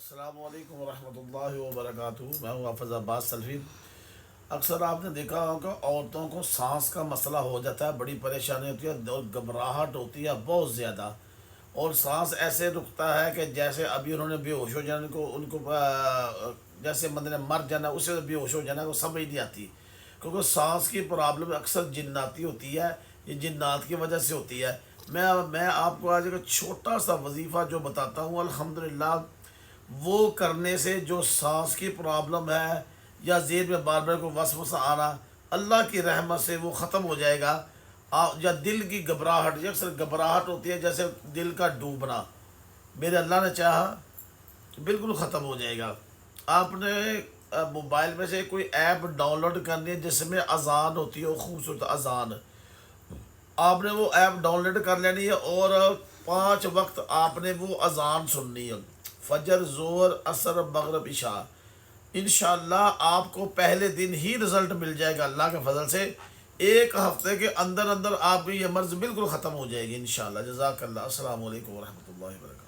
السلام علیکم ورحمۃ اللہ وبرکاتہ۔ میں ہوں حافظ عباس سلفی۔ اکثر آپ نے دیکھا ہوگا عورتوں کو سانس کا مسئلہ ہو جاتا ہے، بڑی پریشانی ہوتی ہے اور گھبراہٹ ہوتی ہے بہت زیادہ، اور سانس ایسے رکتا ہے کہ جیسے ابھی انہوں نے بے ہوش ہو جانا، ان کو جیسے بندے نے مر جانا، اسے بے ہوش ہو جانا کو سمجھ نہیں آتی، کیونکہ سانس کی پرابلم اکثر جناتی ہوتی ہے، یہ جنات کی وجہ سے ہوتی ہے۔ میں آپ کو آج ایک چھوٹا سا وظیفہ جو بتاتا ہوں، الحمدللہ وہ کرنے سے جو سانس کی پرابلم ہے یا ذہن میں بار بار کو وسوسہ آنا، اللہ کی رحمت سے وہ ختم ہو جائے گا۔ یا دل کی گھبراہٹ، یا اکثر گھبراہٹ ہوتی ہے جیسے دل کا ڈوبنا، میرے اللہ نے چاہا تو بالکل ختم ہو جائے گا۔ آپ نے موبائل میں سے کوئی ایپ ڈاؤن لوڈ کرنی ہے جس میں اذان ہوتی ہے، وہ خوبصورت اذان، آپ نے وہ ایپ ڈاؤن لوڈ کر لینی ہے، اور 5 وقت آپ نے وہ اذان سننی ہے، فجر، ظہر، عصر، مغرب، عشاء۔ انشاءاللہ آپ کو پہلے دن ہی رزلٹ مل جائے گا اللہ کے فضل سے، 1 ہفتے کے اندر اندر آپ کی یہ مرض بالکل ختم ہو جائے گی انشاءاللہ۔ جزاک اللہ۔ السلام علیکم ورحمۃ اللہ وبرکاتہ۔